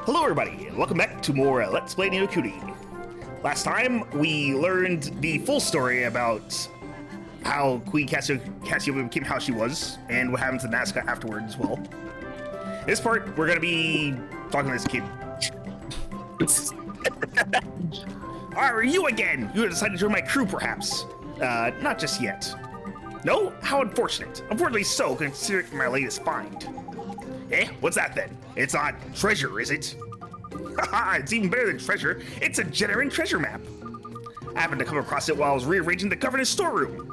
Hello everybody, and welcome back to more Let's Play No Kuni. Last time, we learned the full story about how Queen Cassiopeia became how she was, and what happened to Nazca afterward as well. This part, we're gonna be talking to this kid. Are you again? You have decided to join my crew, perhaps? Not just yet. No? How unfortunate. Unfortunately so, considering my latest find. Eh? What's that then? It's not treasure, is it? Haha, it's even better than treasure. It's a genuine treasure map. I happened to come across it while I was rearranging the governess storeroom.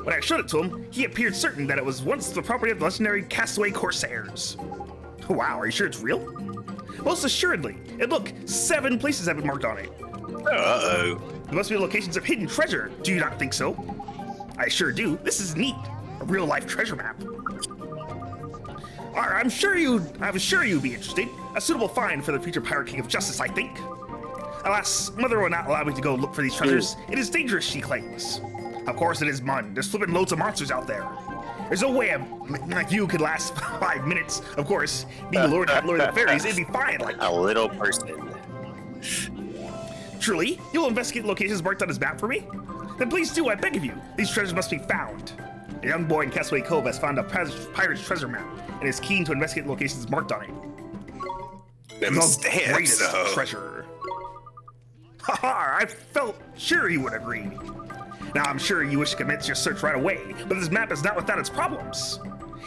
When I showed it to him, he appeared certain that it was once the property of the legendary castaway corsairs. Wow, are you sure it's real? Most assuredly. And look, 7 places have been marked on it. Uh-oh. There must be locations of hidden treasure. Do you not think so? I sure do. This is neat. A real-life treasure map. Alright, I'm sure you'd be interested. A suitable find for the future Pirate King of Justice, I think. Alas, Mother will not allow me to go look for these treasures. It is dangerous, she claims. Of course it is, Mun. There's flipping loads of monsters out there. There's no way like you could last 5 minutes. Of course, being Lord of the Fairies, it'd be fine. Like a little person. Truly, you'll investigate locations marked on his map for me? Then please do, I beg of you. These treasures must be found. A young boy in Castaway Cove has found a pirate's treasure map and is keen to investigate locations marked on it. Them stamps, though. Treasure. Haha, I felt sure he would agree. Now, I'm sure you wish to commence your search right away, but this map is not without its problems.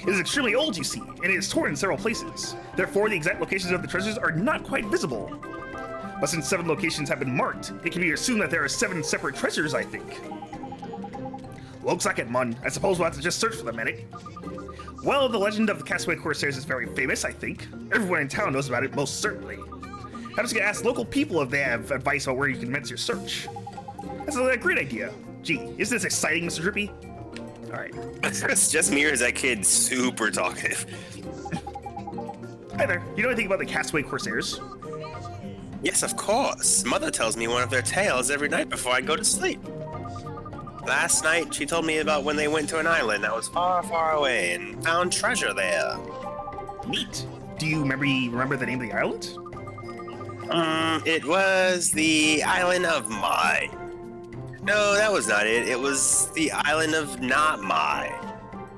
It is extremely old, you see, and it is torn in several places. Therefore, the exact locations of the treasures are not quite visible. But since 7 locations have been marked, it can be assumed that there are 7 separate treasures, I think. Looks like it, Mun. I suppose we'll have to just search for them, innit? Well, the legend of the Castaway Corsairs is very famous, I think. Everyone in town knows about it, most certainly. I'm just gonna ask local people if they have advice about where you can commence your search. That's a great idea. Gee, isn't this exciting, Mr. Drippy? Alright. It's just me, or is that kid super talkative? Hi there. You know anything about the Castaway Corsairs? Yes, of course. Mother tells me one of their tales every night before I go to sleep. Last night, she told me about when they went to an island that was far, far away and found treasure there. Neat. Do you remember the name of the island? It was the island of Mai. No, that was not it. It was the island of not Mai.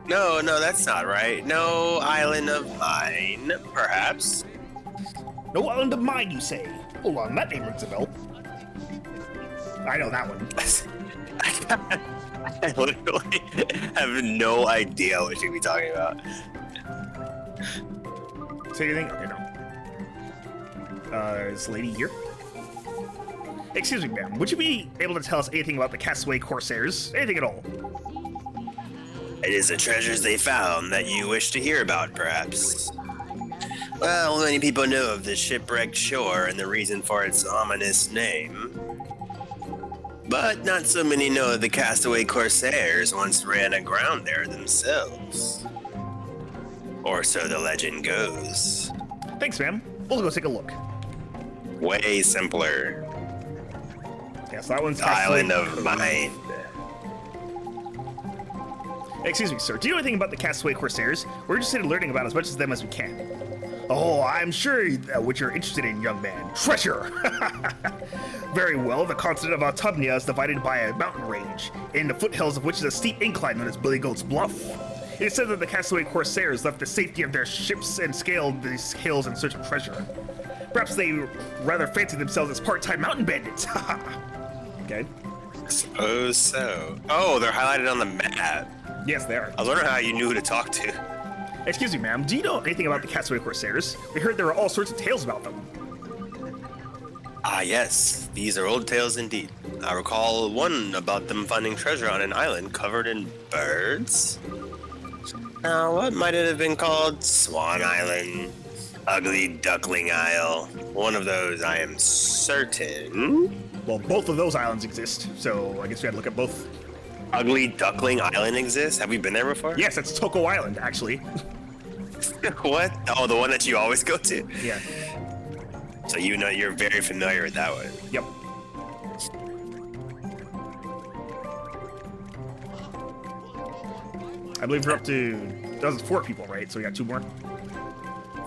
No, that's not right. No island of mine, perhaps. No island of mine, you say? Hold on, that name rings a bell. I know that one. I literally have no idea what you'd be talking about. Say anything? Okay, no. Is the lady here? Excuse me, ma'am. Would you be able to tell us anything about the Castaway Corsairs? Anything at all? It is the treasures they found that you wish to hear about, perhaps. Well, many people know of the shipwrecked shore and the reason for its ominous name. But not so many know the Castaway Corsairs once ran aground there themselves. Or so the legend goes. Thanks, ma'am. We'll go take a look. Way simpler. Yes, that one's Island of Mind. Excuse me, sir. Do you know anything about the Castaway Corsairs? We're interested in learning about as much of them as we can. Oh, I'm sure what you're interested in, young man. Treasure! Very well, the continent of Autumnia is divided by a mountain range, in the foothills of which is a steep incline known as Billy Goat's Bluff. It is said that the Castaway Corsairs left the safety of their ships and scaled these hills in search of treasure. Perhaps they rather fancy themselves as part-time mountain bandits. Okay. I suppose so. Oh, they're highlighted on the map. Yes, they are. I was wondering how you knew who to talk to. Excuse me, ma'am. Do you know anything about the Castaway Corsairs? We heard there were all sorts of tales about them. Ah, yes. These are old tales indeed. I recall one about them finding treasure on an island covered in birds. Now, what might it have been called? Swan Island? Ugly Duckling Isle? One of those, I am certain. Well, both of those islands exist, so I guess we had to look at both. Ugly Duckling Island exists? Have we been there before? Yes, that's Toko Island, actually. What? Oh, the one that you always go to? Yeah. So you know you're very familiar with that one. Yep. I believe we're up to... That was 4 people, right? So we got 2 more?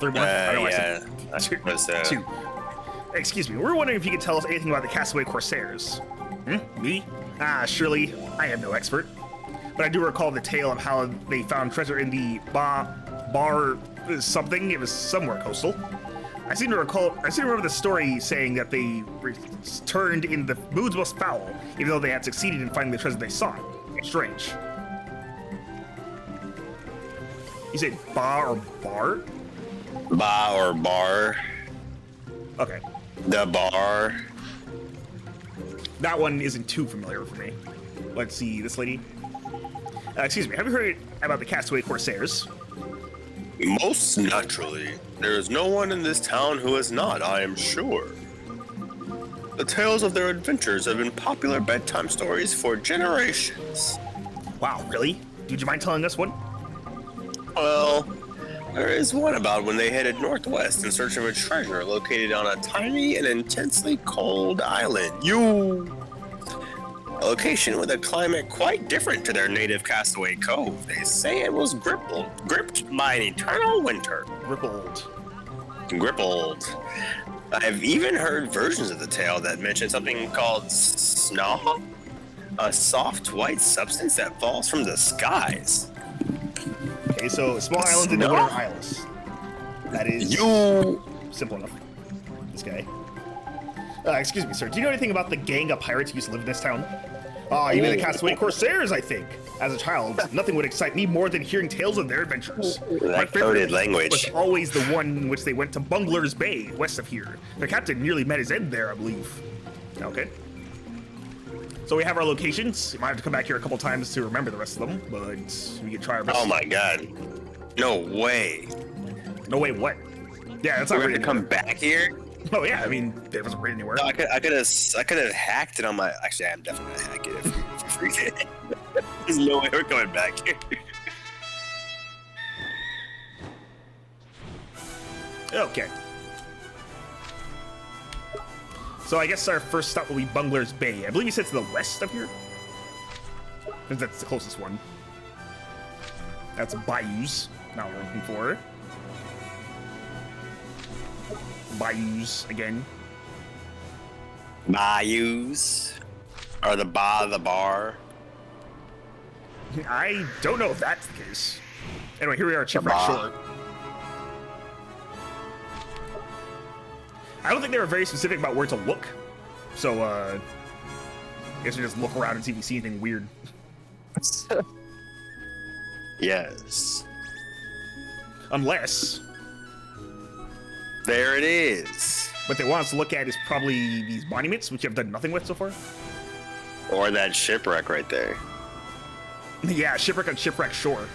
3 more? I know yeah. I said I was, 2. Excuse me, we're wondering if you could tell us anything about the Castaway Corsairs. Me? Surely, I am no expert. But I do recall the tale of how they found treasure in the bar something. It was somewhere coastal. I seem to remember the story saying that they returned in the moods most foul, even though they had succeeded in finding the treasure they sought. Strange. You say ba or bar? Ba or bar. Okay. The bar. That one isn't too familiar for me. Let's see, this lady. Excuse me, have you heard about the Castaway Corsairs? Most naturally. There is no one in this town who has not, I am sure. The tales of their adventures have been popular bedtime stories for generations. Wow, really? Would you mind telling us one? Well, there is one about when they headed northwest in search of a treasure located on a tiny and intensely cold island. A location with a climate quite different to their native Castaway Cove. They say it was gripped by an eternal winter. Grippled. I've even heard versions of the tale that mention something called snaw, a soft white substance that falls from the skies. Okay, so small islands in the Winter Isles. That is simple enough. This guy. Excuse me, sir. Do you know anything about the gang of pirates who used to live in this town? You mean the Castaway Corsairs, I think. As a child, nothing would excite me more than hearing tales of their adventures. My favorite language was always the one in which they went to Bungler's Bay, west of here. Their captain nearly met his end there, I believe. Okay. So we have our locations. You might have to come back here a couple times to remember the rest of them, but we can try our best. Oh my god. No way. No way what? Yeah, that's not We're right. gonna come back here? Oh yeah, I mean, it wasn't written anywhere. No, I could have hacked it on my. Actually, I'm definitely gonna hack it if we get. There's no way we're going back here. Okay. So I guess our first stop will be Bungler's Bay. I believe you said to the west of here. Because that's the closest one. That's bayous. Not what we're looking for. Bayous again. Bayous. Or the bar. I don't know if that's the case. Anyway, here we are at Shipwreck Shore. I don't think they were very specific about where to look. So, I guess we just look around and see if we see anything weird. Yes. Unless there it is. what they want us to look at is probably these monuments, which I've done nothing with so far. Or that shipwreck right there. Yeah, shipwreck on Shipwreck Shore.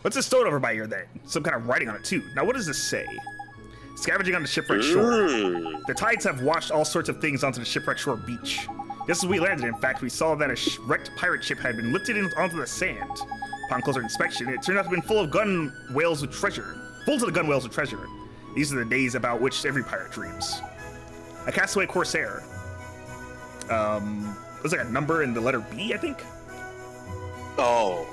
What's this stone over by here then? Some kind of writing on it too. Now what does this say? Scavenging on the Shipwreck Shore. The tides have washed all sorts of things onto the Shipwreck Shore beach. Just as we landed, in fact, we saw that a wrecked pirate ship had been lifted onto the sand. Upon closer inspection, it turned out to have been full of gun whales with treasure. Full to the gun whales with treasure. These are the days about which every pirate dreams. A Castaway Corsair. Looks like a number in the letter B, I think? Oh.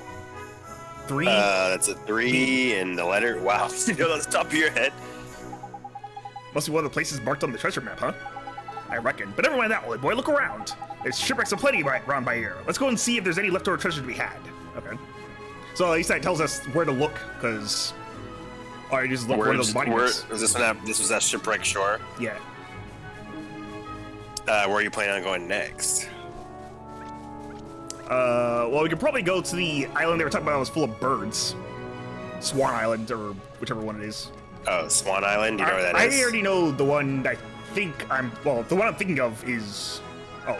3? That's a 3 and the letter. Wow. You know, that's the top of your head. Must be one of the places marked on the treasure map, huh? I reckon. But never mind that, old boy. Look around. There's shipwrecks aplenty around by here. Let's go and see if there's any leftover treasure to be had. Okay. So at least that tells us where to look, because all right, just look where those monuments. Was this one? This was at Shipwreck Shore. Yeah. Where are you planning on going next? Well, we could probably go to the island they were talking about that was full of birds. Swan Island, or whichever one it is. Oh, Swan Island? Do you know where that is? I already know the one I think the one I'm thinking of is... Oh,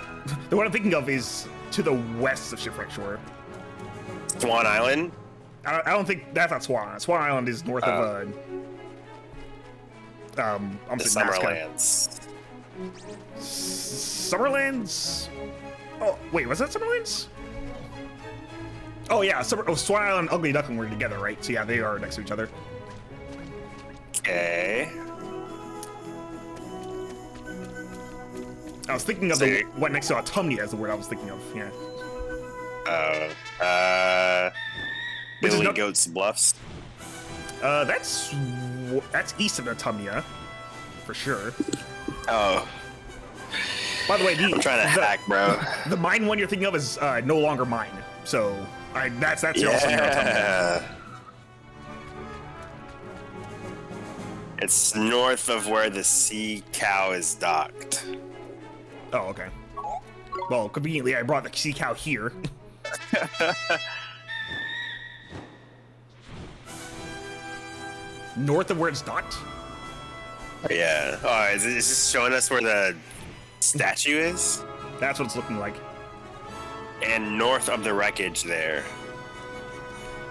the one I'm thinking of is to the west of Shipwreck Shore. Swan Island? I don't think... That's not Swan Island. Swan Island is north of, I'm the saying Summerlands. Summerlands? Oh, wait, was that Summerlands? Oh, yeah, Swan Island and Ugly Duckling were together, right? So, yeah, they are next to each other. Okay. I was thinking of the one next to Autumnia is the word I was thinking of. Yeah. Billy Goat's Bluffs. That's east of Autumnia, for sure. Oh. By the way, I'm trying to hack, bro. The mine one you're thinking of is no longer mine. So that's also near Autumnia. It's north of where the sea cow is docked. Oh, okay. Well, conveniently, I brought the sea cow here. North of where it's docked? Yeah. Oh, is it just showing us where the statue is? That's what it's looking like. And north of the wreckage there.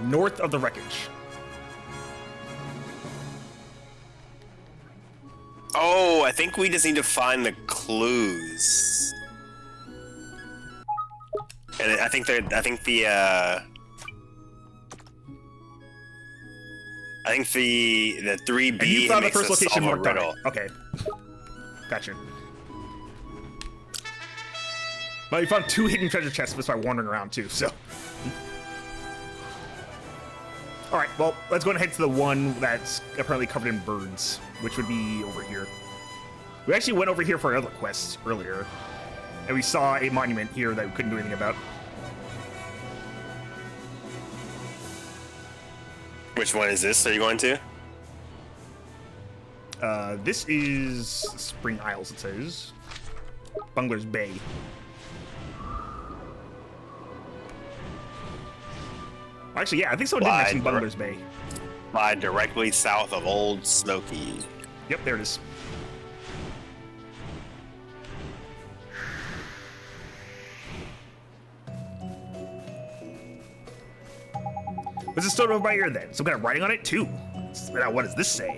North of the wreckage. Oh, I think we just need to find the clues. And I think the 3B. And you found the first us location solve a marked on it. riddle. Okay. Gotcha. Well, you found 2 hidden treasure chests just by wandering around too, so. Alright, well, let's go and head to the one that's apparently covered in birds, which would be over here. We actually went over here for another quest earlier, and we saw a monument here that we couldn't do anything about. Which one is this? Are you going to? This is Spring Isles, it says. Bungler's Bay. Actually, yeah, I think someone did mention Bungler's Bay. Lie directly south of Old Smoky. Yep, there it is. What's the story over here then? Some kind of writing on it too. Now, what does this say?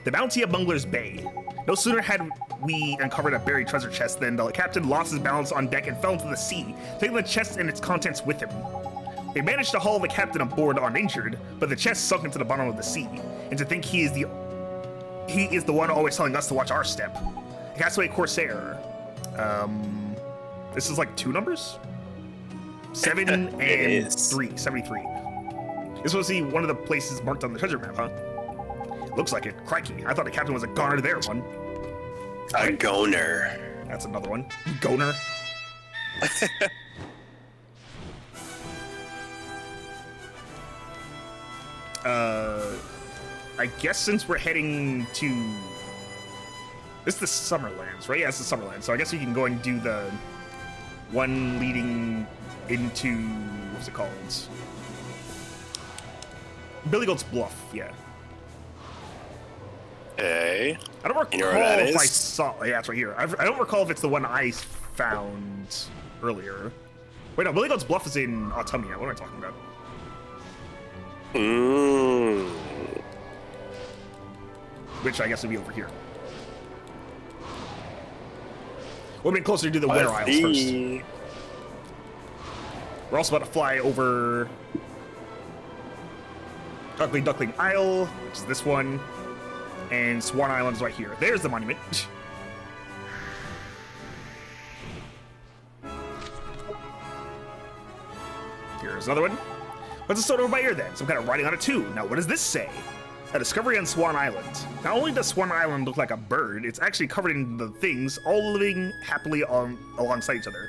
The bounty of Bungler's Bay. No sooner had we uncovered a buried treasure chest than the captain lost his balance on deck and fell into the sea, taking the chest and its contents with him. They managed to haul the captain aboard uninjured, but the chest sunk into the bottom of the sea. And to think he is the one always telling us to watch our step. A castaway corsair. This is like 2 numbers? 7 and 3. 73. This was one of the places marked on the treasure map, huh? Looks like it. Crikey, I thought the captain was a goner there one. A goner. That's another one. Goner. I guess since we're heading to... This is the Summerlands, right? Yeah, it's the Summerlands. So I guess we can go and do the one leading into... What's it called? Billy Goat's Bluff, yeah. Hey. I don't recall if I saw... Yeah, it's right here. I don't recall if it's the one I found earlier. Wait, no, Billy Goat's Bluff is in Autumnia. What am I talking about? Which I guess would be over here. We'll be closer to the Winter Isles first. We're also about to fly over Duckling Isle, which is this one, and Swan Island is right here. There's the monument. Here's another one. What's the story over by here then? Some kind of writing on it too. Now, what does this say? A discovery on Swan Island. Not only does Swan Island look like a bird, it's actually covered in the things, all living happily alongside each other.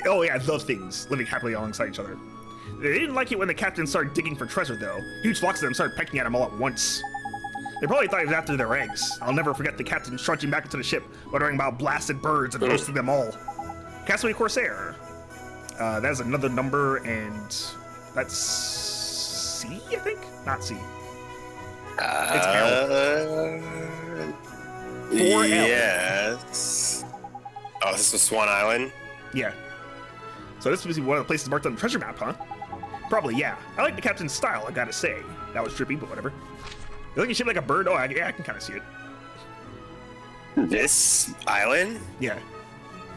Oh yeah, the things living happily alongside each other. They didn't like it when the captain started digging for treasure, though. Huge flocks of them started pecking at him all at once. They probably thought he was after their eggs. I'll never forget the captain trudging back into the ship, muttering about blasted birds and roasting them all. Castaway Corsair. That's another number, and that's C, I think? Not C. It's L. 4L. Yes. Oh, this was Swan Island? Yeah. So this was one of the places marked on the treasure map, huh? Probably, yeah. I like the captain's style, I gotta say. That was trippy, but whatever. You looking shaped like a bird? Oh, yeah, I can kind of see it. This island? Yeah.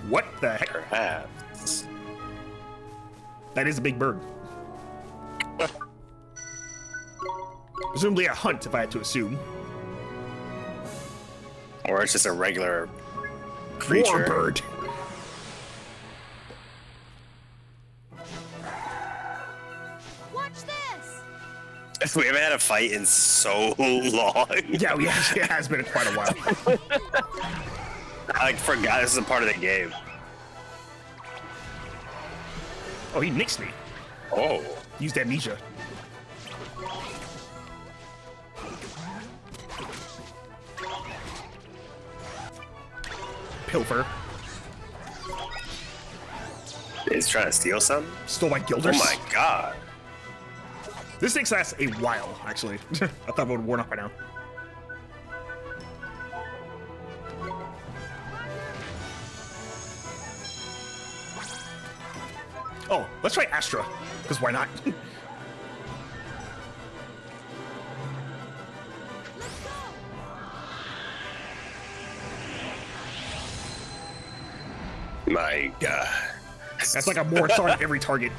What the heck? Perhaps. That is a big bird. Presumably a hunt, if I had to assume. Or it's just a regular creature. Warbird. Watch this. We haven't had a fight in so long. Yeah, it has been quite a while. I forgot this is a part of the game. Oh, he nixed me. Oh. Used amnesia. Pilfer. He's trying to steal something? Stole my Oh guilders. my god. This thing lasts a while, actually. I thought it would have worn off by now. Oh, let's try Astra, because why not? My god. That's like a Mortar on every target.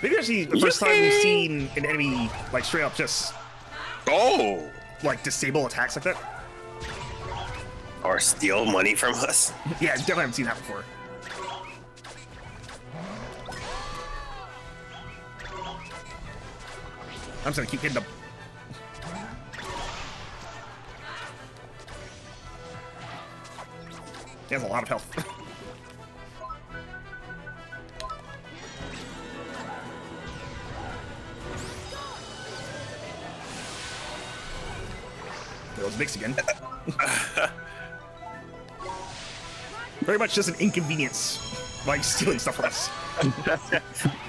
Maybe actually the first time we've seen an enemy like straight up just Oh! like disable attacks like that. Or steal money from us. Yeah, definitely haven't seen that before. I'm just gonna keep hitting them. He has a lot of health. There goes Nix again. Very much just an inconvenience by stealing stuff from us.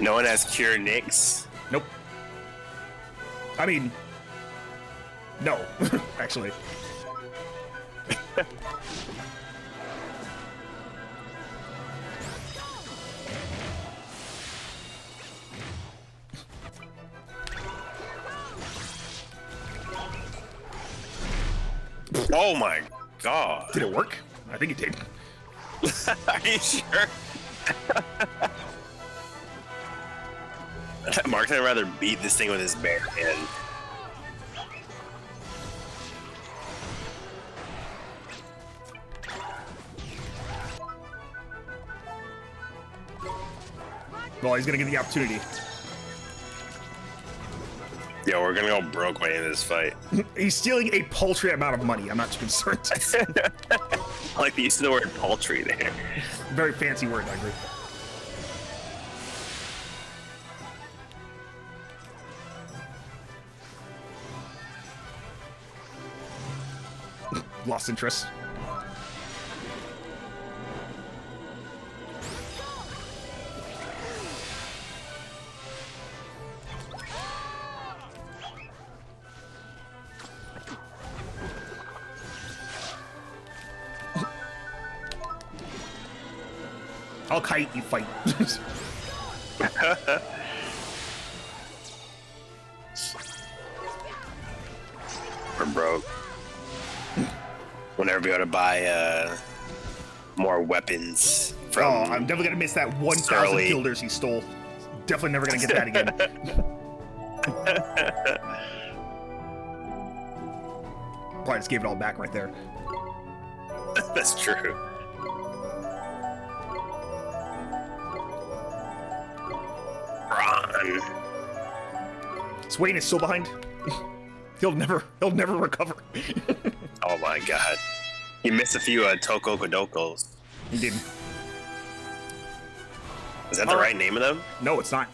No one has cure Nyx. Nope. I mean, no, actually. Oh my god. Did it work? I think it did. Are you sure? Mark's gonna rather beat this thing with his bare hand. Well, he's gonna get the opportunity. Yo, we're gonna go broke by the end of this fight. He's stealing a paltry amount of money. I'm not too concerned. I like the use of the word paltry there. Very fancy word, I agree. Lost interest. I'll kite, you fight. We're broke. We'll never be able to buy more weapons from. Oh, I'm definitely gonna miss that 1,000 Surly. guilders he stole. Definitely never gonna get that again. Probably just gave it all back right there. That's true. Run. Swain is so behind. He'll never recover. Oh my god. You missed a few Toko Kodokos. He did. Is that the right name of them? No, it's not.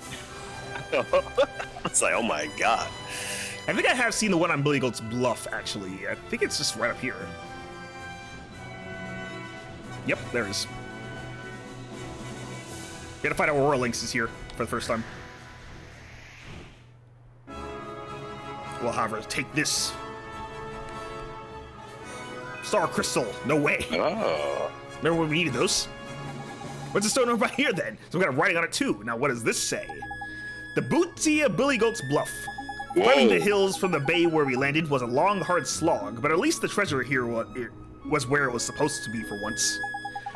It's like, oh my god. I think I have seen the one on Billy Goat's Bluff, actually. I think it's just right up here. Yep, there it is. We gotta find out Aurora Lynx is here for the first time. Well, however, take this. Star Crystal, no way. Oh. Remember when we needed those? What's the stone over here then? So we got a writing on it too. Now what does this say? The booty of Billy Goat's Bluff. Climbing the hills from the bay where we landed was a long, hard slog, but at least the treasure here was where it was supposed to be for once.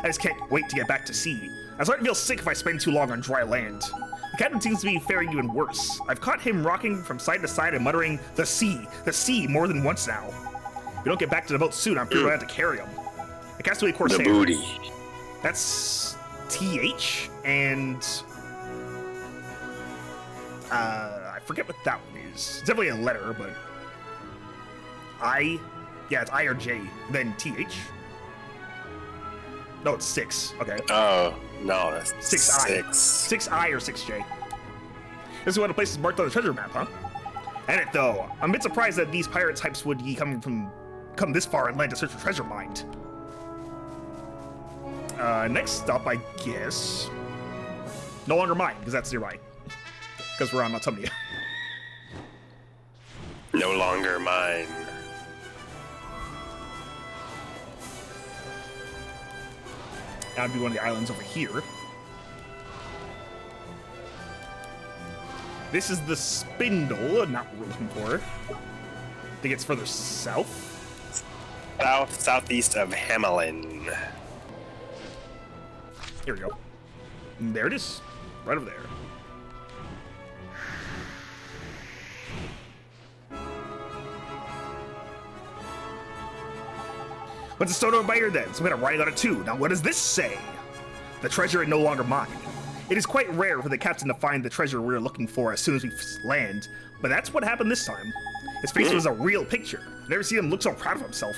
I just can't wait to get back to sea. I'm starting to feel sick if I spend too long on dry land. The captain seems to be faring even worse. I've caught him rocking from side to side and muttering, the sea, more than once now. If we don't get back to the boat soon, I'm afraid we'll have to carry him. The castaway Corsair. The booty. That's TH, and I forget what that one is. It's definitely a letter, but I, yeah, it's I or J, then TH. No, it's 6. Okay. Oh, no, that's 6I. 6. 6I or 6J. This is one of the places marked on the treasure map, huh? And it though, I'm a bit surprised that these pirate types would come this far and land to search for treasure mined. Next up, I guess, no longer mine, because that's nearby. Because we're on Autumnia. No longer mine. That would be one of the islands over here. This is the Spindle, not what we're looking for. I think it's further south. Southeast of Hamelin. Here we go. And there it is. Right over there. What's the stone over by here then? So we got a writing on it too. Now what does this say? The treasure is no longer mine. It is quite rare for the captain to find the treasure we're looking for as soon as we land, but that's what happened this time. His face was a real picture. I've never seen him look so proud of himself.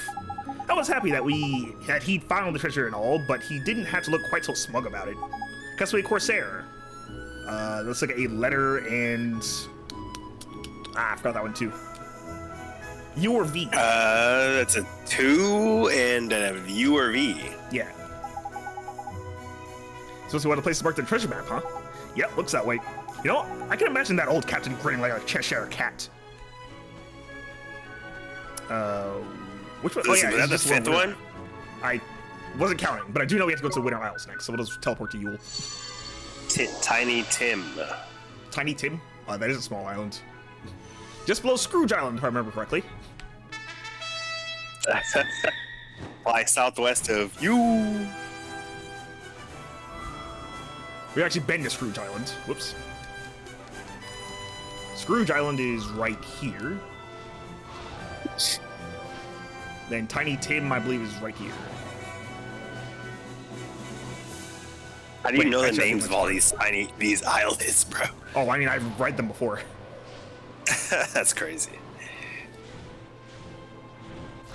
I was happy that he'd found the treasure and all, but he didn't have to look quite so smug about it. Castaway Corsair. Looks like a letter and... I forgot that one too. U or V? That's a 2 and a U or V. Yeah. Supposed to be one of the places marked on the treasure map, huh? Yep, looks that way. You know, I can imagine that old captain grinning like a Cheshire cat. Which one? Is that the 5th one? I wasn't counting, but I do know we have to go to the Winter Isles next, so we'll just teleport to Yule. Tiny Tim. Tiny Tim? Oh, that is a small island. Just below Scrooge Island, if I remember correctly. Fly southwest of you. We've actually been to Scrooge Island. Whoops. Scrooge Island is right here. Then Tiny Tim, I believe, is right here. How do you know the names of all these islands, bro? Oh, I mean, I've read them before. That's crazy.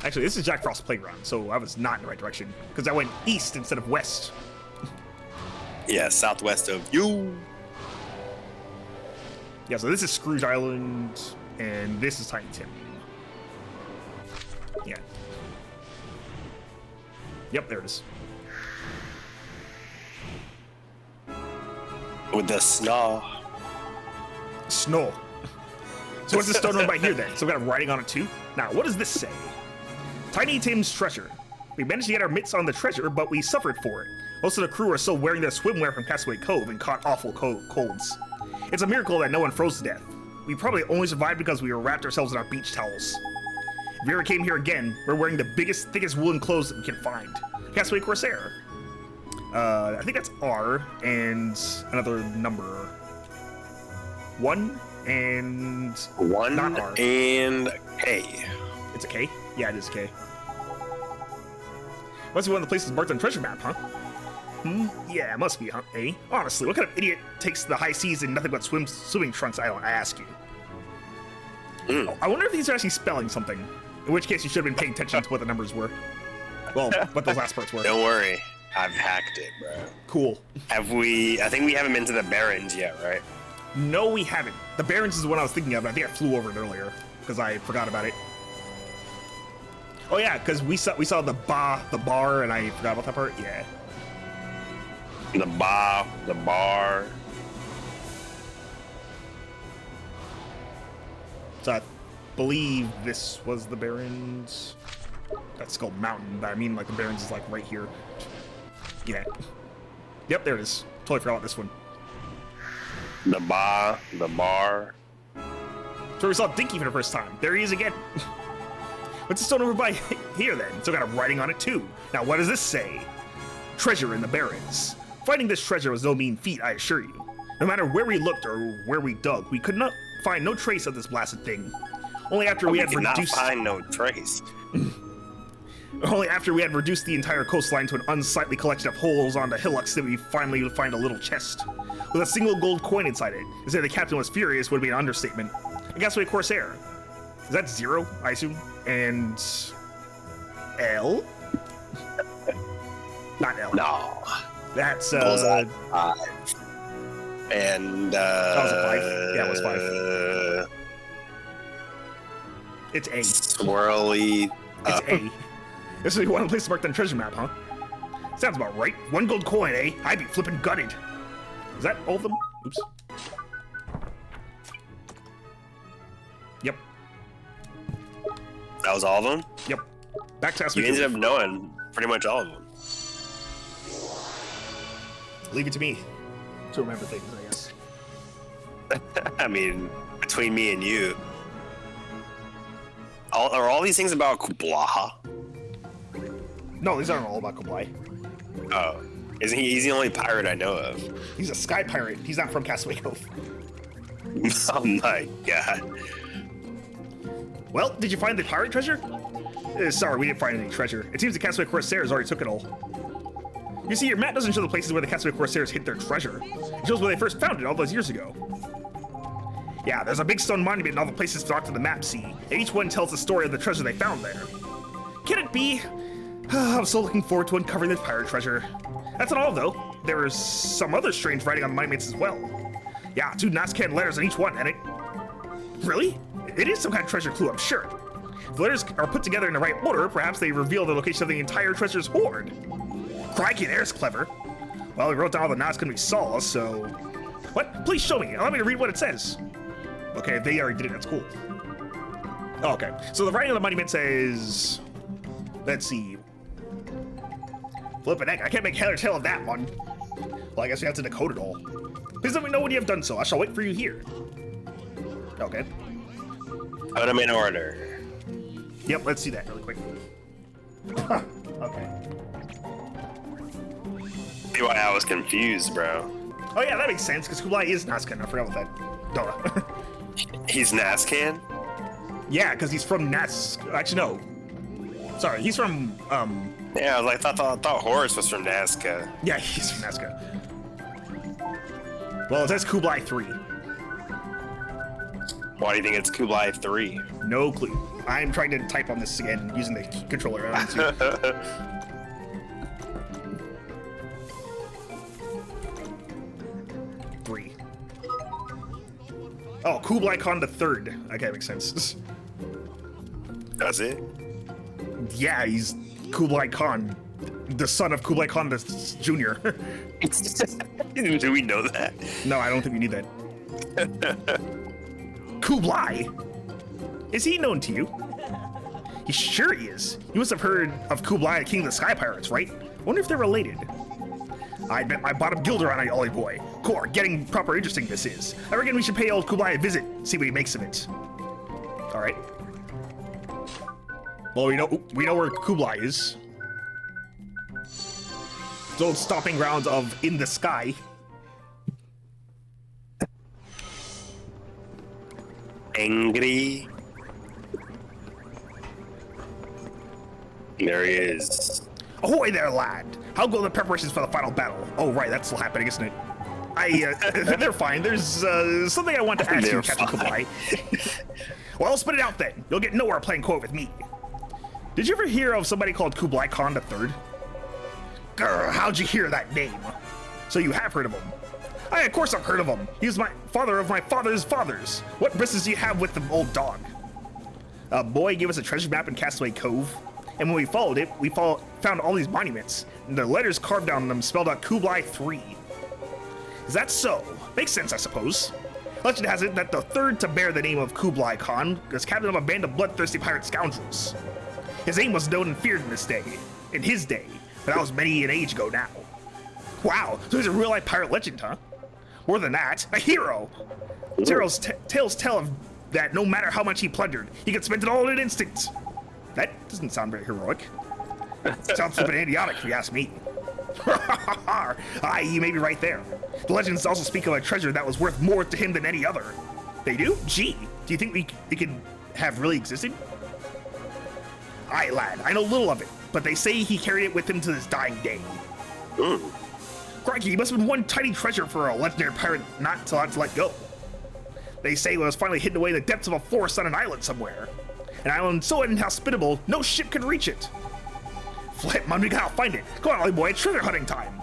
Actually, this is Jack Frost's playground, so I was not in the right direction because I went east instead of west. Yeah, southwest of you. Yeah, so this is Scrooge Island, and this is Tiny Tim. Yeah. Yep, there it is. With the snow. Snow. So what's the stone right here then? So we got writing on it too? Now, what does this say? Tiny Tim's treasure. We managed to get our mitts on the treasure, but we suffered for it. Most of the crew are still wearing their swimwear from Castaway Cove and caught awful colds. It's a miracle that no one froze to death. We probably only survived because we wrapped ourselves in our beach towels. If we ever came here again, we're wearing the biggest, thickest woolen clothes that we can find. Castaway Corsair. I think that's R and another number. 1 and... 1 not R. and K. It's a K? Yeah, it is a K. Must be one of the places marked on the treasure map, huh? Yeah, it must be, huh? Eh? Honestly, what kind of idiot takes the high seas in nothing but swimming trunks, I ask you? Oh, I wonder if these are actually spelling something. In which case, you should have been paying attention to what the numbers were. Well, what those last parts were. Don't worry. I've hacked it, bro. Cool. I think we haven't been to the Barrens yet, right? No, we haven't. The Barrens is the one I was thinking of, and I think I flew over it earlier, because I forgot about it. Oh yeah, because we saw the bar, and I forgot about that part. Yeah. The bar. So I believe this was the Barrens. That's Skull Mountain, but I mean like the Barrens is like right here. Yeah. Yep, there it is. Totally forgot about this one. The bar. So we saw Dinky for the first time. There he is again. What's the stone over by here then? So got a writing on it too. Now what does this say? Treasure in the Barrens. Finding this treasure was no mean feat, I assure you. No matter where we looked or where we dug, we could not find no trace of this blasted thing. Only after we had reduced... find no trace. Only after we had reduced the entire coastline to an unsightly collection of holes on the hillocks did we finally find a little chest with a single gold coin inside it. To say the captain was furious would be an understatement. A Castaway Corsair. Is that 0, I assume? And... L? Not L. No. That's, Bullseye 5. And, that was a 5. Yeah, it was 5. It's A. Swirly. It's A. This is one place marked on treasure map, huh? Sounds about right. 1 gold coin, eh? I'd be flippin' gutted. Is that all of them? Oops. Yep. That was all of them? Yep. Back to us. You ended up knowing pretty much all of them. Leave it to me to remember things, I guess. I mean, between me and you. Are all these things about Kublai? No, these aren't all about Kublai. Oh. Isn't he? He's the only pirate I know of. He's a sky pirate. He's not from Castaway Cove. Oh my god. Well, did you find the pirate treasure? Sorry, we didn't find any treasure. It seems the Castaway Corsairs already took it all. You see, your map doesn't show the places where the Castaway Corsairs hid their treasure. It shows where they first found it all those years ago. Yeah, there's a big stone monument in all the places docked to the map, see? And each one tells the story of the treasure they found there. Can it be? I'm so looking forward to uncovering this pirate treasure. That's not all, though. There is some other strange writing on the monuments as well. Yeah, 2 Nazcan letters on each one, and it... Really? It is some kind of treasure clue, I'm sure. If the letters are put together in the right order, perhaps they reveal the location of the entire treasure's hoard. Crikey, there's clever. Well, we wrote down all the Nazcan we saw, so... What? Please show me. Allow me to read what it says. Okay, they already did it. That's cool. Oh, okay. So the writing of the monument says... Let's see. Flippin' heck, I can't make head or tail of that one. Well, I guess we have to decode it all. Please let me know when you have done so. I shall wait for you here. Okay. Put them in order. Yep, let's see that really quick. Okay. See why I was confused, bro. Oh yeah, that makes sense, because Kublai is Nazcan. I forgot about that. Duh. He's Nazcan? Yeah, because he's from Actually, no. Sorry, he's from, Yeah, I thought Horus was from Nazca. Yeah, he's from Nazca. Well, it says Kublai 3. Why do you think it's Kublai 3? No clue. I'm trying to type on this again using the controller. I don't see. 3. Oh, Kublai Khan the Third. Okay, makes sense. Does it? Yeah, he's Kublai Khan, the son of Kublai Khan the Jr. Do we know that? No, I don't think we need that. Kublai? Is he known to you? He sure he is. You must have heard of Kublai, king of the Sky Pirates, right? Wonder if they're related. I bet my bottom gilder on it, Ollie boy. Core, getting proper interesting this is. I reckon we should pay old Kublai a visit, see what he makes of it. All right. Well, we know where Kublai is. The old stomping grounds of In the Sky. Angry. There he is. Ahoy there, lad! How go the preparations for the final battle? Oh, right, that's still happening, isn't it? They're fine. There's something I want to ask you, Captain Kublai. Well, I'll spit it out then. You'll get nowhere playing court with me. Did you ever hear of somebody called Kublai Khan the Third? Grr, how'd you hear that name? So you have heard of him? Aye, of course I've heard of him. He was my father of my father's fathers. What business do you have with the old dog? A boy gave us a treasure map in Castaway Cove, and when we followed it, we found all these monuments, and the letters carved on them spelled out Kublai 3. Is that so? Makes sense, I suppose. Legend has it that the third to bear the name of Kublai Khan was captain of a band of bloodthirsty pirate scoundrels. His name was known and feared in his day, but that was many an age ago now. Wow, so he's a real-life pirate legend, huh? More than that, a hero! Tales tell of that no matter how much he plundered, he could spend it all in an instant. That doesn't sound very heroic. Sounds flippin' idiotic if you ask me. You may be right there. The legends also speak of a treasure that was worth more to him than any other. They do? Gee, do you think it could have really existed? Aye, lad, I know little of it, but they say he carried it with him to his dying day. Crikey, he must have been one tiny treasure for a legendary pirate not to let go. They say it was finally hidden away in the depths of a forest on an island somewhere. An island so inhospitable, no ship could reach it. Flip, man, we gotta find it. Come on, Ollie boy, it's treasure hunting time.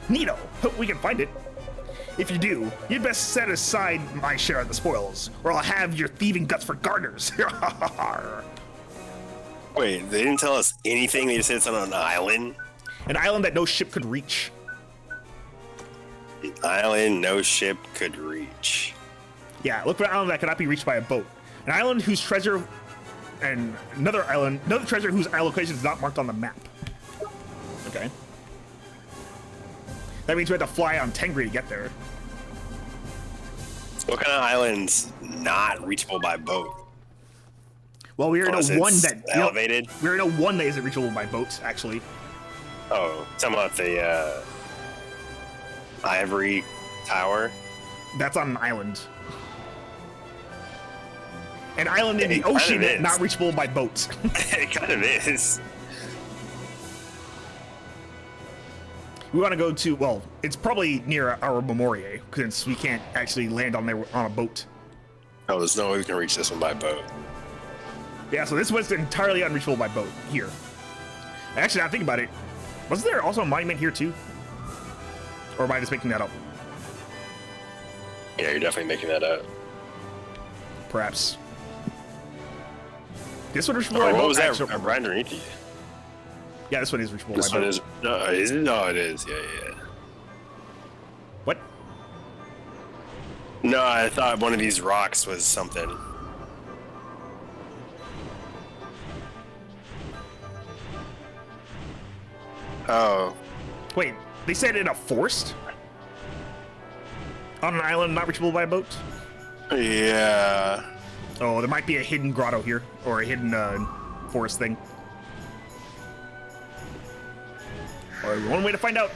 Neato, hope we can find it. If you do, you'd best set aside my share of the spoils, or I'll have your thieving guts for garters. Wait, they didn't tell us anything. They just said it's on an island. An island that no ship could reach. An island no ship could reach. Yeah, look for an island that cannot be reached by a boat. An island whose treasure, and another treasure whose location is not marked on the map. Okay. That means we have to fly on Tengri to get there. What kind of island's not reachable by boat? Well, we already know one that elevated. We already know one that isn't reachable by boats, actually. Oh, talking about the ivory tower. That's on an island. An island in the ocean not reachable by boats. It kind of is. We want to go to, well, it's probably near our Memorie, since we can't actually land on there on a boat. Oh, there's no way we can reach this one by boat. Yeah, so this was entirely unreachable by boat here. Actually, now think about it. Wasn't there also a monument here too? Or am I just making that up? Yeah, you're definitely making that up. Perhaps. This one is reachable by boat. What was that actually, right underneath you? Yeah, this one is reachable This by one boat. is. No, is it? No, it is. Yeah, yeah. What? No, I thought one of these rocks was something. Oh. Wait, they said in a forest? On an island not reachable by boat? Yeah. Oh, there might be a hidden grotto here, or a hidden forest thing. Or one way to find out.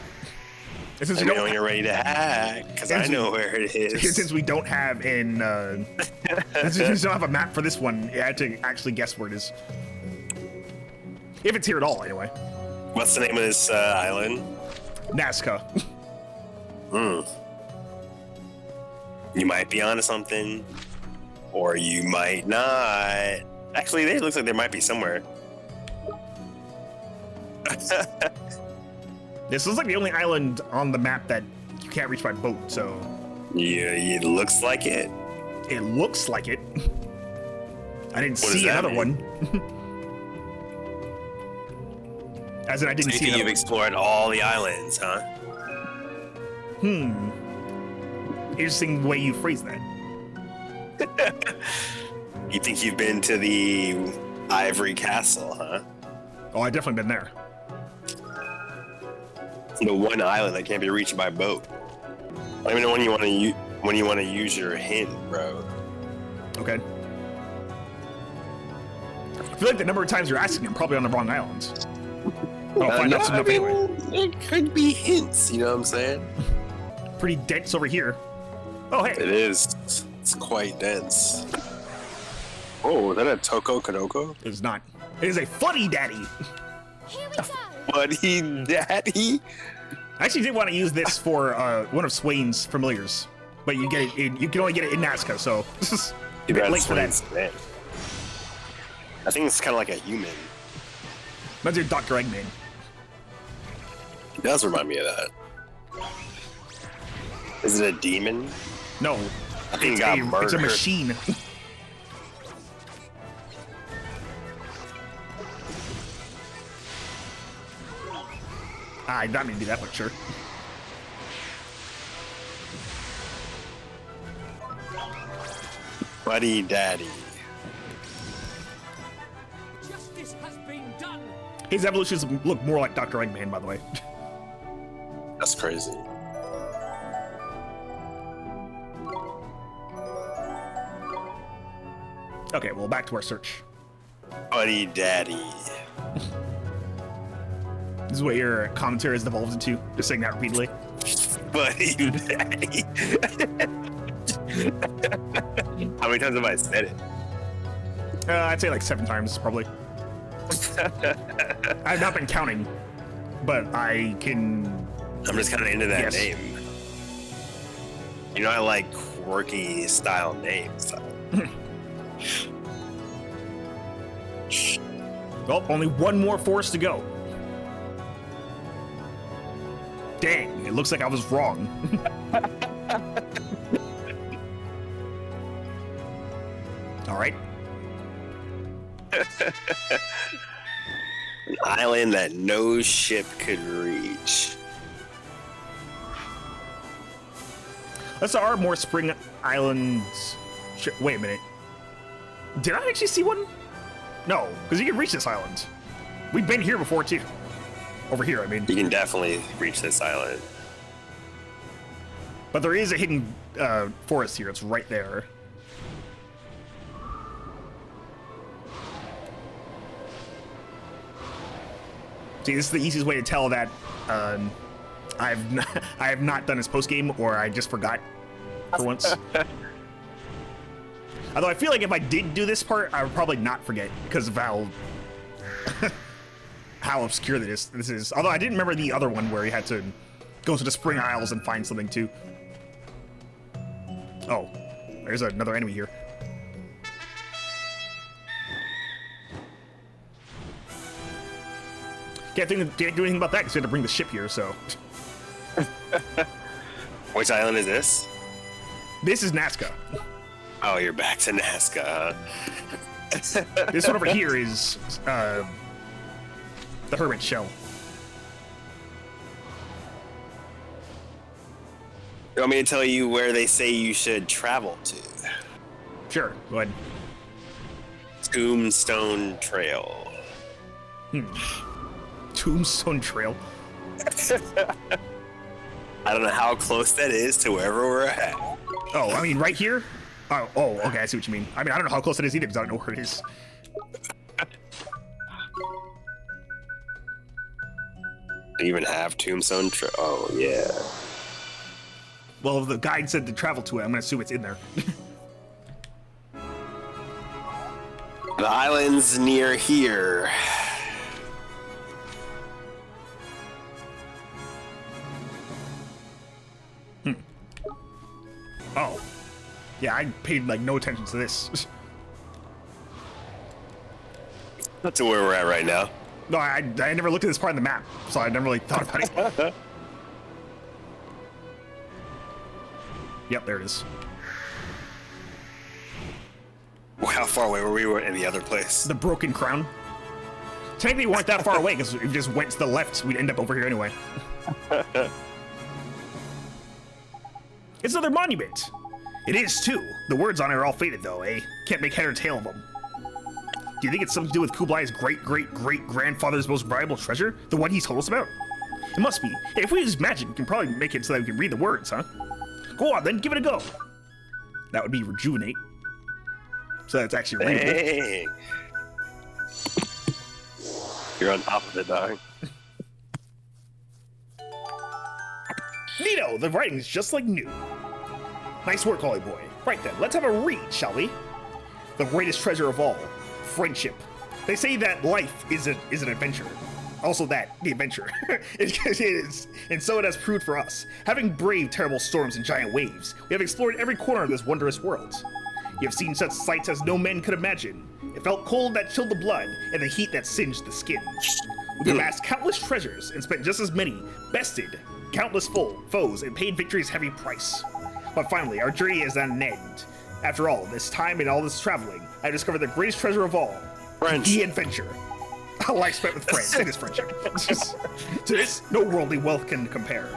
Since Let me know when you're ready to hack, because I know where it is. Since we don't have since we don't have a map for this one, I had to actually guess where it is. If it's here at all, anyway. What's the name of this island? Nazca. You might be onto something, or you might not. Actually, it looks like there might be somewhere. This looks like the only island on the map that you can't reach by boat, so... Yeah, it looks like it. It looks like it. I didn't What see does that another mean? one. As in, I didn't So you see think another you've one. explored all the islands, huh? Interesting way you phrase that. You think you've been to the Ivory Castle, huh? Oh, I've definitely been there. The one island that can't be reached by boat. I don't even know when you want to use your hint, bro. Okay. I feel like the number of times you're asking, I'm probably on the wrong island. I'll find out soon enough anyway. It could be hints, you know what I'm saying? Pretty dense over here. Oh, hey. It is. It's quite dense. Oh, is that a Toko Kanoko? It is not. It is a Funny Daddy. Here we go. Buddy Daddy? I actually did want to use this for one of Swain's familiars, but you get it. You can only get it in Nazca, so this is a bit late for that. Man. I think it's kind of like a human. That's your Dr. Eggman. It does remind me of that. Is it a demon? No, I think it got murdered. it's a machine. I not mean to do that, but sure. Buddy Daddy. Justice has been done. His evolutions look more like Dr. Eggman, by the way. That's crazy. Okay, well, back to our search. Buddy Daddy. is what your commentary has devolved into. Just saying that repeatedly. Buddy, daddy. How many times have I said it? I'd say like 7 times, probably. I've not been counting, but I can. I'm just kind of into that Yes. name. You know, I like quirky style names. Well, only one more forest to go. Dang, it looks like I was wrong. All right. An island that no ship could reach. Let's our more spring islands. Wait a minute. Did I actually see one? No, because you can reach this island. We've been here before too. Over here, I mean. You can definitely reach this island. But there is a hidden forest here. It's right there. See, this is the easiest way to tell that I have not done this post game, or I just forgot for once. Although I feel like if I did do this part, I would probably not forget because of how how obscure this is. Although I didn't remember the other one where you had to go to the Spring Isles and find something too. Oh, there's another enemy here. Can't do anything about that because we had to bring the ship here, so. Which island is this? This is Nazca. Oh, you're back to Nazca. This one over here is the Hermit Shell. You want me to tell you where they say you should travel to? Sure, go ahead. Tombstone Trail. Tombstone Trail. I don't know how close that is to wherever we're at. Oh, I mean, right here? Oh, okay, I see what you mean. I mean, I don't know how close it is either because I don't know where it is. Do you even have Tombstone Trail? Oh, yeah. Well, if the guide said to travel to it, I'm going to assume it's in there. The island's near here. Oh. Yeah, I paid, like, no attention to this. Not to where we're at right now. No, I never looked at this part of the map, so I never really thought about it. Yep, there it is. How far away were we in the other place? The Broken Crown. Technically, we weren't that far away, because if we just went to the left, we'd end up over here anyway. It's another monument. It is, too. The words on it are all faded, though, eh? Can't make head or tail of them. Do you think it's something to do with Kublai's great-great-great-grandfather's most valuable treasure? The one he's told us about? It must be. Hey, if we use magic, we can probably make it so that we can read the words, huh? Go on, then. Give it a go. That would be rejuvenate. So that's actually readable. Hey. You're on top of it, dog. Neato! The writing's just like new. Nice work, Holly Boy. Right then, let's have a read, shall we? The greatest treasure of all. Friendship. They say that life is an adventure. Also the adventure. It is, and so it has proved for us. Having braved terrible storms and giant waves, we have explored every corner of this wondrous world. You have seen such sights as no man could imagine. It felt cold that chilled the blood, and the heat that singed the skin. We've amassed countless treasures, and spent just as many, bested countless foes, and paid victory's heavy price. But finally, our journey is at an end. After all this time and all this traveling, I discovered the greatest treasure of all. Friendship. The adventure. A life spent with friends. It is friendship. To this, no worldly wealth can compare.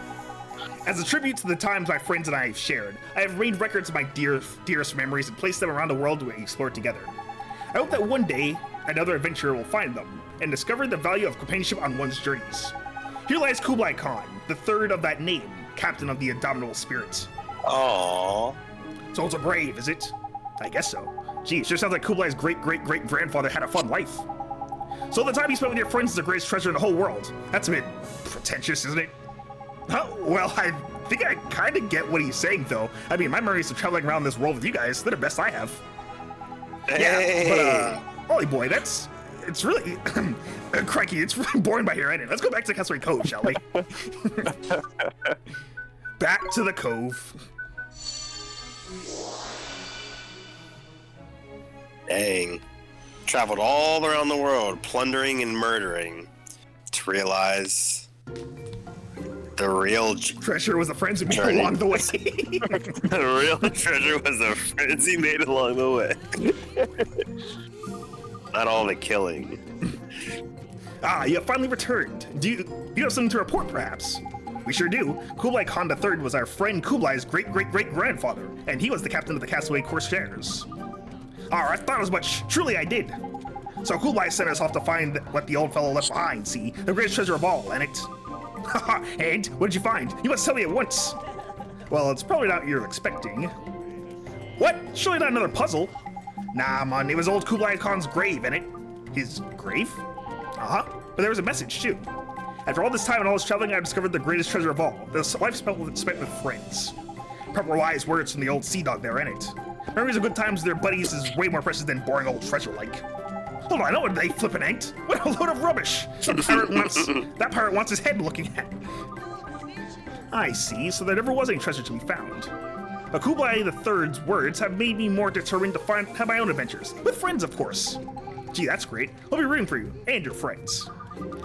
As a tribute to the times my friends and I have shared, I have made records of my dearest memories and placed them around the world to explore together. I hope that one day, another adventurer will find them, and discover the value of companionship on one's journeys. Here lies Kublai Khan, the third of that name, captain of the indomitable spirit. Aww. Souls are brave, is it? I guess so. Gee, it sure sounds like Kublai's great-great-great-grandfather had a fun life. So the time you spent with your friends is the greatest treasure in the whole world. That's a bit pretentious, isn't it? Oh, well, I think I kind of get what he's saying, though. I mean, my memories of traveling around this world with you guys, they're the best I have. Hey. Yeah, but, holy boy, it's really, crikey, it's really boring by here, ain't it? Let's go back to Castaway Cove, shall we? Back to the cove. Dang. Traveled all around the world, plundering and murdering, to realize the real Treasure was the friends we made journey. along the way. The real treasure was the friends he made along the way. Not all the killing. Ah, you have finally returned. Do you have something to report, perhaps? We sure do. Kublai Khan III was our friend Kublai's great-great-great-grandfather, and he was the captain of the Castaway Corsairs. Ah, I thought as much. Truly, I did. So Kublai sent us off to find what the old fellow left behind, see? The greatest treasure of all, and it... Haha, and what did you find? You must tell me at once. Well, it's probably not what you're expecting. What? Surely not another puzzle. Nah, man, it was old Kublai Khan's grave, and it... His grave? Uh-huh. But there was a message, too. After all this time and all this traveling, I discovered the greatest treasure of all. The life spent with friends. Proper wise words from the old sea dog there, ain't it? Memories of good times with their buddies is way more precious than boring old treasure like. Hold on, I know what they flippin' ain't. What a load of rubbish. That pirate wants his head looking at. I see, so there never was any treasure to be found. But Kublai III's words have made me more determined to have my own adventures. With friends, of course. Gee, that's great. I'll be rooting for you, and your friends.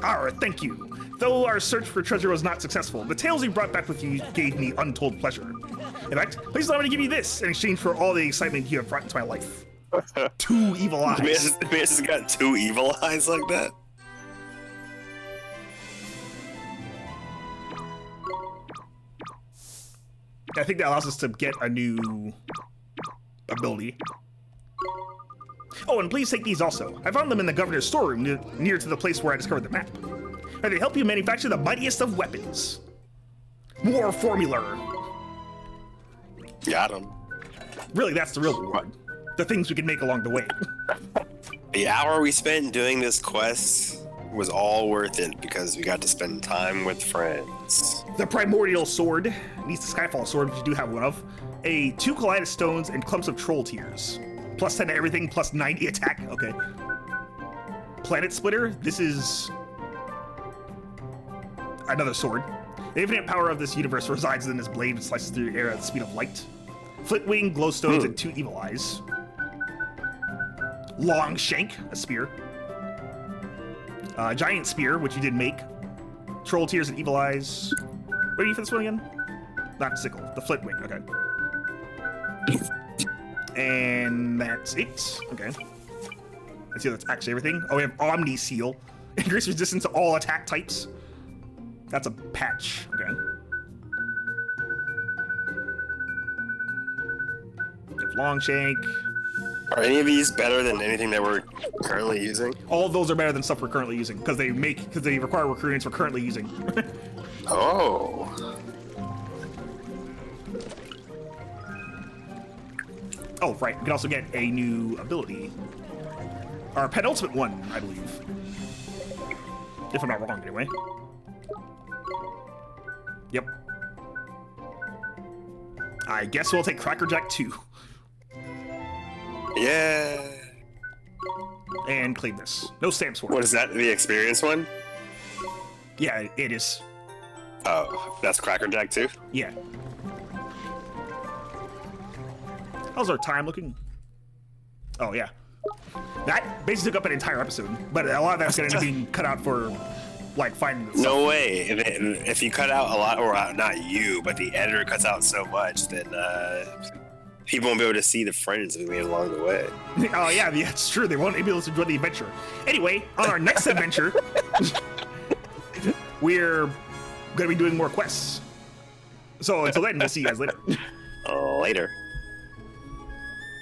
Alright, thank you. Though our search for treasure was not successful, the tales you brought back with you gave me untold pleasure. In fact, please allow me to give you this in exchange for all the excitement you have brought into my life. 2 evil eyes. The man has got 2 evil eyes like that? I think that allows us to get a new ability. Oh, and please take these also. I found them in the governor's storeroom near to the place where I discovered the map. And they help you manufacture the mightiest of weapons. More formula. Got him. Really, that's the real reward. The things we can make along the way. The hour we spent doing this quest was all worth it because we got to spend time with friends. The primordial sword needs the Skyfall sword, which you do have one of. 2 Collidus stones and clumps of troll tears. Plus 10 to everything, plus 90 attack. Okay. Planet splitter. This is another sword. The infinite power of this universe resides in this blade, which slices through the air at the speed of light. Flintwing, glowstones, and 2 evil eyes. Long shank, a spear. Giant spear, which you did make. Troll tears and evil eyes. What do you need for this one again? Not sickle, the flintwing, okay. And that's it. Okay. Let's see if that's actually everything. Oh, we have Omni Seal. Increase resistance to all attack types. That's a patch. Okay. We have Longshank. Are any of these better than anything that we're currently using? All of those are better than stuff we're currently using because they require recruitings we're currently using. Oh. Oh, right. We can also get a new ability. Our penultimate one, I believe. If I'm not wrong, anyway. Yep. I guess we'll take Crackerjack 2. Yeah. And claim this. No stamps for it. What is that? The experience one? Yeah, it is. Oh, that's Crackerjack too? Yeah. How's our time looking? Oh, yeah. That basically took up an entire episode, but a lot of that's going to end up being cut out for, like, finding the stuff. No way. If you cut out a lot, or not you, but the editor cuts out so much, then people won't be able to see the friends we made along the way. Oh, yeah, it's true. They won't be able to enjoy the adventure. Anyway, on our next adventure, we're going to be doing more quests. So until then, we'll see you guys later. Later.